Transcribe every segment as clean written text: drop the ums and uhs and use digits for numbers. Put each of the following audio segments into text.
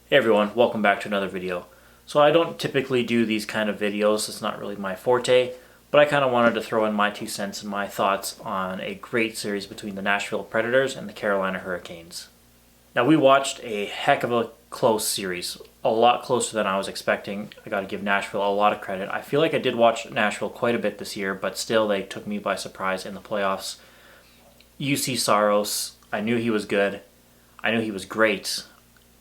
Hey everyone, welcome back to another video. So I don't typically do these kind of videos, it's not really my forte, but I kind of wanted to throw in my 2 cents and my thoughts on a great series between the Nashville Predators and the Carolina Hurricanes. Now we watched a heck of a close series, a lot closer than I was expecting. I got to give Nashville a lot of credit. I feel like I did watch Nashville quite a bit this year, but still they took me by surprise in the playoffs. UC Saros, I knew he was good. I knew he was great.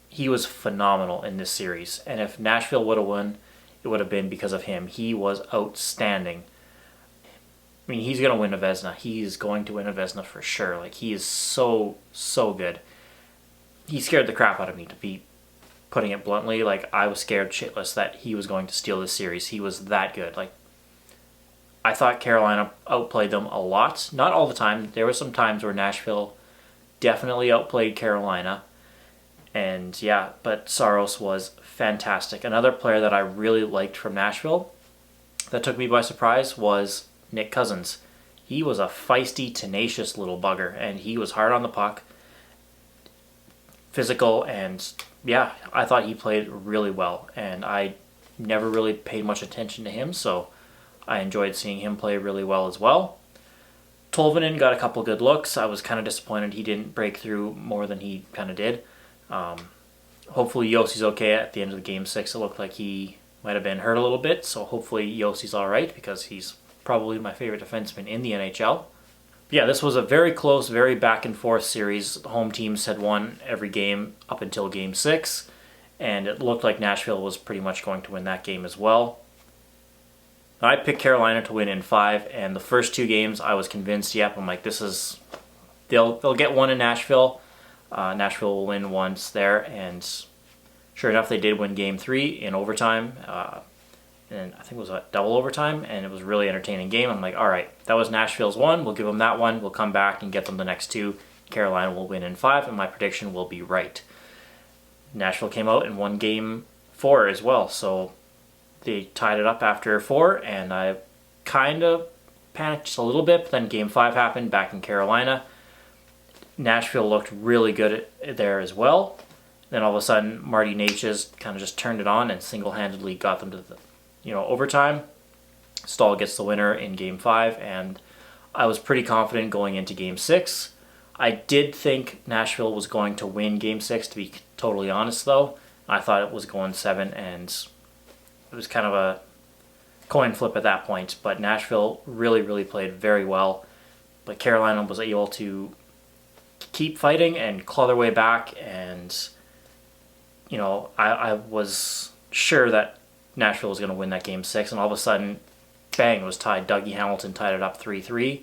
He was phenomenal in this series, and if Nashville would have won, it would have been because of him. He was outstanding. I mean, he's going to win a Vezina. He's going to win a Vezina for sure. Like, he is so good. He scared the crap out of me, to be putting it bluntly. Like, I was scared shitless that he was going to steal this series. He was that good. Like, I thought Carolina outplayed them a lot. Not all the time. There were some times where Nashville definitely outplayed Carolina. And yeah, but Saros was fantastic. Another player that I really liked from Nashville that took me by surprise was Nick Cousins. He was a feisty, tenacious little bugger, and he was hard on the puck, physical, and yeah, I thought he played really well. And I never really paid much attention to him, so I enjoyed seeing him play really well as well. Tolvanen got a couple good looks. I was kind of disappointed he didn't break through more than he kind of did. Hopefully Yossi's okay at the end of the game 6. It looked like he might have been hurt a little bit, so hopefully Yossi's alright because he's probably my favorite defenseman in the NHL. But yeah, this was a very close, very back and forth series. The home teams had won every game up until game 6, and it looked like Nashville was pretty much going to win that game as well. I picked Carolina to win in 5, and the first 2 games I was convinced, yep, I'm like, this is, they'll get one in Nashville. Nashville will win once there, and sure enough, they did win Game 3 in overtime, and I think it was a double overtime, and it was a really entertaining game. I'm like, all right, that was Nashville's one. We'll give them that one. We'll come back and get them the next 2. Carolina will win in 5, and my prediction will be right. Nashville came out and won Game 4 as well, so they tied it up after 4, and I kind of panicked just a little bit, but then Game 5 happened back in Carolina. Nashville looked really good there as well. Then all of a sudden, Marty Natchez kind of just turned it on and single-handedly got them to the overtime. Stahl gets the winner in Game 5, and I was pretty confident going into Game 6. I did think Nashville was going to win Game 6, to be totally honest, though. I thought it was going 7, and it was kind of a coin flip at that point. But Nashville really played very well. But Carolina was able to keep fighting and claw their way back, and I was sure that Nashville was going to win that Game 6, and all of a sudden, bang, it was tied. Dougie Hamilton tied it up 3-3,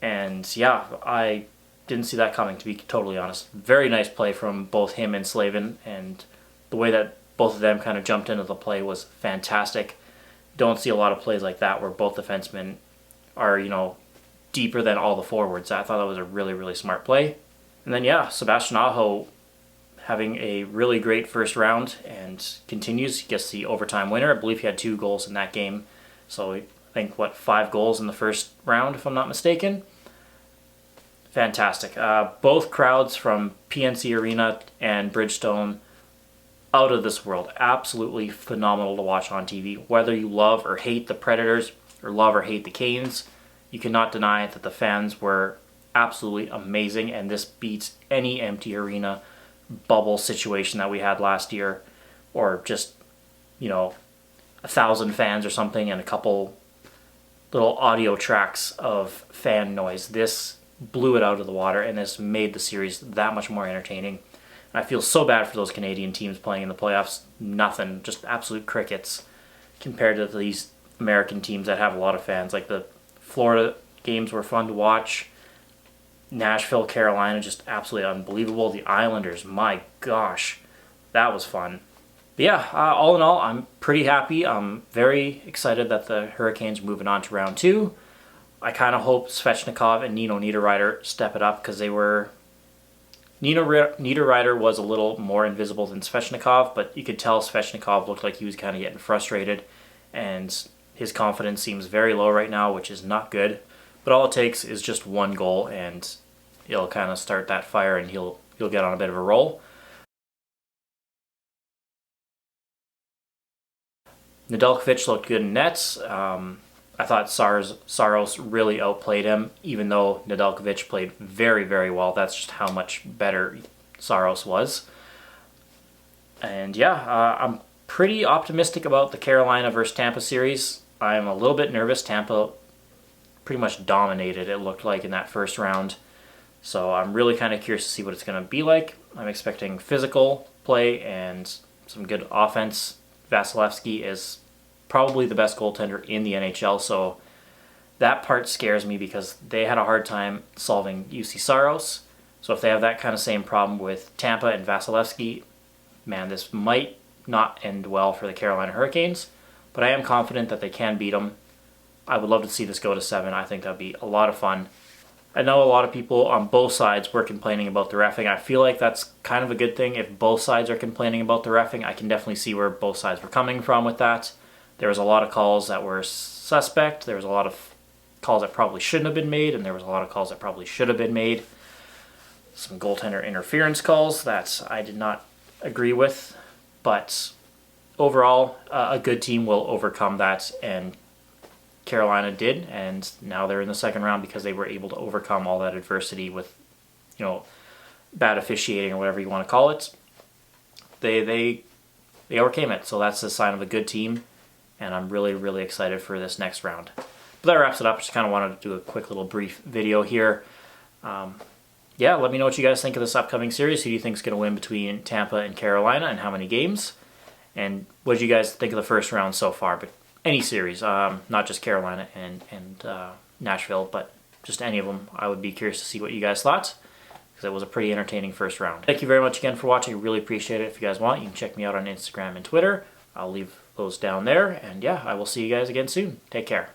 and yeah, I didn't see that coming, to be totally honest. Very nice play from both him and Slavin, and the way that both of them kind of jumped into the play was fantastic. Don't see a lot of plays like that where both defensemen are, deeper than all the forwards. I thought that was a really smart play. And then yeah, Sebastian Aho having a really great first round and continues. He gets the overtime winner. I believe he had 2 goals in that game. So I think, 5 goals in the first round, if I'm not mistaken. Fantastic. Both crowds from PNC Arena and Bridgestone, out of this world. Absolutely phenomenal to watch on TV. Whether you love or hate the Predators or love or hate the Canes, you cannot deny that the fans were absolutely amazing, and this beats any empty arena bubble situation that we had last year, or just 1,000 fans or something and a couple little audio tracks of fan noise. This blew it out of the water, and this made the series that much more entertaining. I feel so bad for those Canadian teams playing in the playoffs. Nothing, just absolute crickets compared to these American teams that have a lot of fans. Like, the Florida games were fun to watch. Nashville, Carolina, just absolutely unbelievable. The Islanders, my gosh, that was fun. But yeah, all in all, I'm pretty happy. I'm very excited that the Hurricanes are moving on to round 2. I kind of hope Svechnikov and Nino Niederreiter step it up, because Nino Niederreiter was a little more invisible than Svechnikov, but you could tell Svechnikov looked like he was kind of getting frustrated, and his confidence seems very low right now, which is not good. But all it takes is just 1 goal, and it'll kind of start that fire, and he'll get on a bit of a roll. Nedeljkovic looked good in nets. I thought Saros really outplayed him, even though Nedeljkovic played very, very well. That's just how much better Saros was. And yeah, I'm pretty optimistic about the Carolina versus Tampa series. I'm a little bit nervous. Tampa pretty much dominated, it looked like, in that first round. So I'm really kind of curious to see what it's going to be like. I'm expecting physical play and some good offense. Vasilevsky is probably the best goaltender in the NHL, so that part scares me because they had a hard time solving UC Saros. So if they have that kind of same problem with Tampa and Vasilevsky, man, this might not end well for the Carolina Hurricanes, but I am confident that they can beat them. I would love to see this go to 7. I think that would be a lot of fun. I know a lot of people on both sides were complaining about the reffing. I feel like that's kind of a good thing. If both sides are complaining about the reffing, I can definitely see where both sides were coming from with that. There was a lot of calls that were suspect. There was a lot of calls that probably shouldn't have been made, and there was a lot of calls that probably should have been made. Some goaltender interference calls that I did not agree with, but overall, a good team will overcome that, and Carolina did, and now they're in the second round because they were able to overcome all that adversity with, bad officiating or whatever you want to call it. They overcame it, so that's a sign of a good team, and I'm really, really excited for this next round. But that wraps it up. Just kind of wanted to do a quick little brief video here. Yeah, let me know what you guys think of this upcoming series. Who do you think is going to win between Tampa and Carolina, and how many games? And what did you guys think of the first round so far? But any series, not just Carolina and Nashville, but just any of them. I would be curious to see what you guys thought, because it was a pretty entertaining first round. Thank you very much again for watching. I really appreciate it. If you guys want, you can check me out on Instagram and Twitter. I'll leave those down there. And yeah, I will see you guys again soon. Take care.